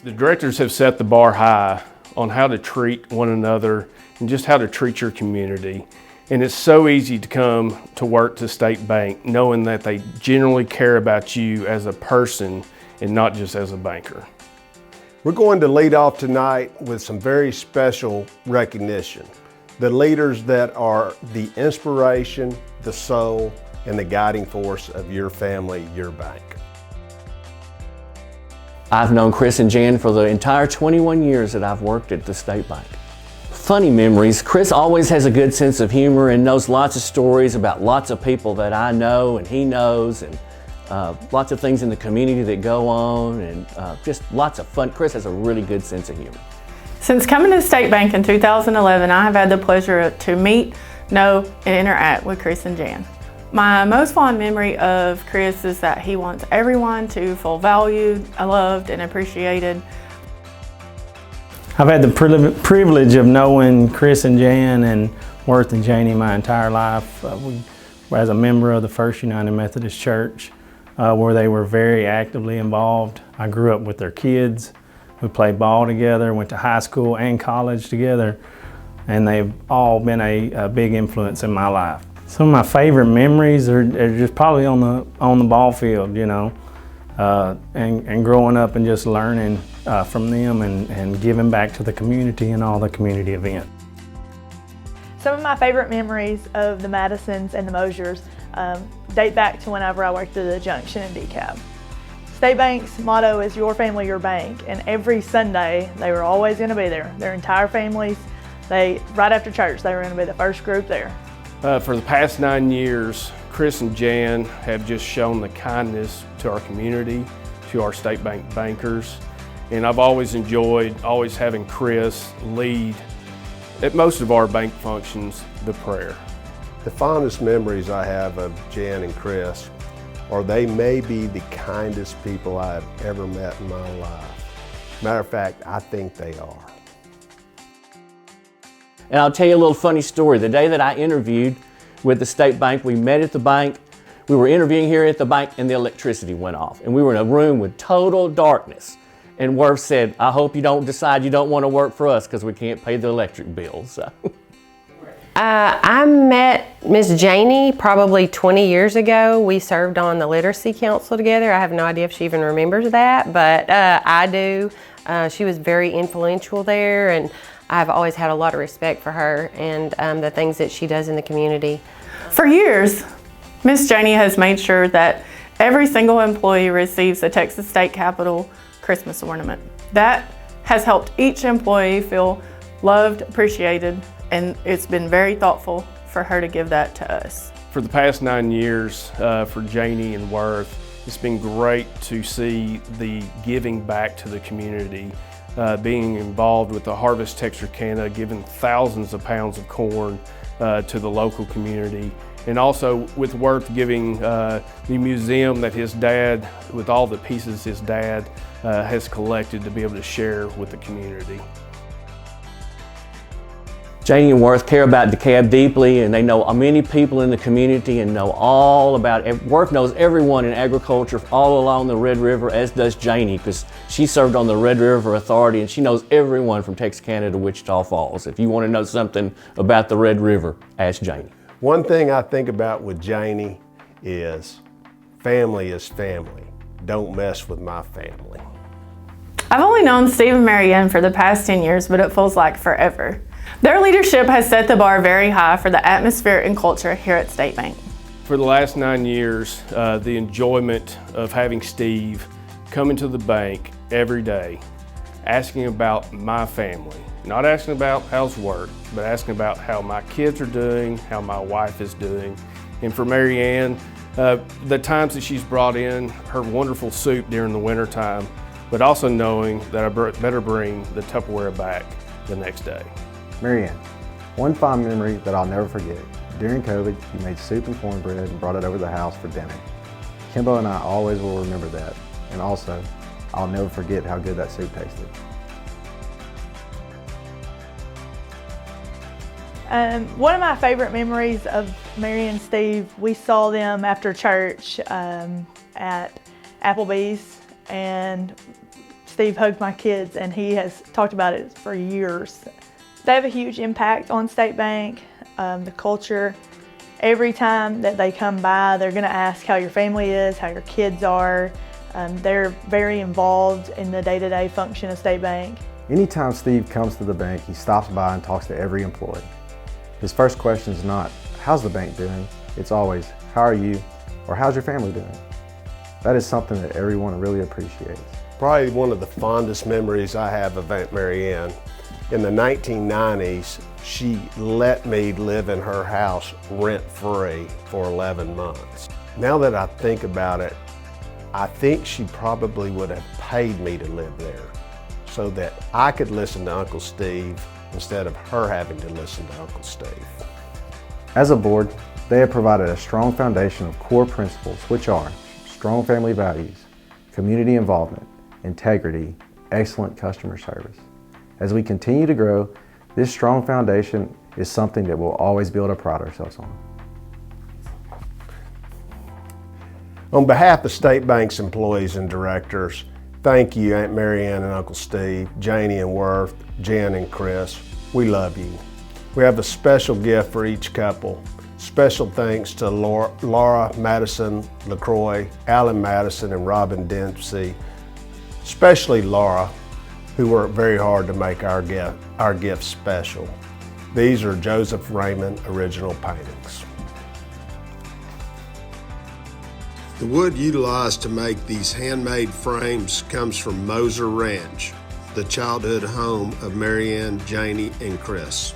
The directors have set the bar high on how to treat one another and just how to treat your community. And it's so easy to come to work to State Bank knowing that they genuinely care about you as a person and not just as a banker. We're going to lead off tonight with some very special recognition. The leaders that are the inspiration, the soul, and the guiding force of your family, your bank. I've known Chris and Jan for the entire 21 years that I've worked at the State Bank. Funny memories. Chris always has a good sense of humor and knows lots of stories about lots of people that I know and he knows, and lots of things in the community that go on, and just lots of fun. Chris has a really good sense of humor. Since coming to State Bank in 2011, I have had the pleasure to meet, know, and interact with Chris and Jan. My most fond memory of Chris is that he wants everyone to feel valued, loved, and appreciated. I've had the privilege of knowing Chris and Jan and Worth and Janie my entire life. As a member of the First United Methodist Church, where they were very actively involved. I grew up with their kids. We played ball together, went to high school and college together, and they've all been a big influence in my life. Some of my favorite memories are just probably on the ball field, you know, and growing up and just learning from them and giving back to the community and all the community events. Some of my favorite memories of the Madisons and the Mosiers date back to whenever I worked at the Junction in DeKalb. State Bank's motto is "Your family, your bank," and every Sunday they were always going to be there. Their entire families, right after church, they were going to be the first group there. For the past 9 years, Chris and Jan have just shown the kindness to our community, to our State Bank bankers, and I've always enjoyed having Chris lead at most of our bank functions, the prayer. The fondest memories I have of Jan and Chris are they may be the kindest people I've ever met in my life. Matter of fact, I think they are. And I'll tell you a little funny story. The day that I interviewed with the State Bank, we met at the bank. We were interviewing here at the bank and the electricity went off. And we were in a room with total darkness. And Worth said, "I hope you don't decide you don't want to work for us because we can't pay the electric bill." So. I met Miss Janie probably 20 years ago. We served on the Literacy Council together. I have no idea if she even remembers that, but I do. She was very influential there, and I've always had a lot of respect for her and the things that she does in the community. For years, Miss Janie has made sure that every single employee receives a Texas State Capitol Christmas ornament. That has helped each employee feel loved, appreciated, and it's been very thoughtful for her to give that to us. For the past 9 years, for Janie and Worth, it's been great to see the giving back to the community, being involved with the Harvest Texarkana, giving thousands of pounds of corn to the local community, and also with Worth giving the museum that his dad, with all the pieces his dad has collected to be able to share with the community. Janie and Worth care about DeKalb deeply, and they know many people in the community and know all about it. Worth knows everyone in agriculture all along the Red River, as does Janie, because she served on the Red River Authority and she knows everyone from Texarkana to Wichita Falls. If you want to know something about the Red River, ask Janie. One thing I think about with Janie is family is family. Don't mess with my family. I've only known Steve and Mary Ann for the past 10 years, but it feels like forever. Their leadership has set the bar very high for the atmosphere and culture here at State Bank. For the last 9 years, the enjoyment of having Steve come into the bank every day, asking about my family, not asking about how's work, but asking about how my kids are doing, how my wife is doing. And for Mary Ann, the times that she's brought in her wonderful soup during the winter time, but also knowing that I better bring the Tupperware back the next day. Mary Ann, one fond memory that I'll never forget. During COVID, you made soup and cornbread and brought it over to the house for dinner. Kimbo and I always will remember that. And also, I'll never forget how good that soup tasted. One of my favorite memories of Mary and Steve, we saw them after church at Applebee's, and Steve hugged my kids, and he has talked about it for years. They have a huge impact on State Bank, the culture. Every time that they come by, they're going to ask how your family is, how your kids are. They're very involved in the day-to-day function of State Bank. Anytime Steve comes to the bank, he stops by and talks to every employee. His first question is not, how's the bank doing? It's always, how are you? Or how's your family doing? That is something that everyone really appreciates. Probably one of the fondest memories I have of Aunt Mary Ann. In the 1990s, she let me live in her house rent-free for 11 months. Now that I think about it, I think she probably would have paid me to live there so that I could listen to Uncle Steve instead of her having to listen to Uncle Steve. As a board, they have provided a strong foundation of core principles, which are strong family values, community involvement, integrity, excellent customer service. As we continue to grow, this strong foundation is something that we'll always be able to pride ourselves on. On behalf of State Bank's employees and directors, thank you, Aunt Mary Ann and Uncle Steve, Janie and Worth, Jan and Chris. We love you. We have a special gift for each couple. Special thanks to Laura Madison LaCroix, Alan Madison, and Robin Dempsey, especially Laura, who worked very hard to make our gift special. These are Joseph Raymond original paintings. The wood utilized to make these handmade frames comes from Moser Ranch, the childhood home of Mary Ann, Janie, and Chris.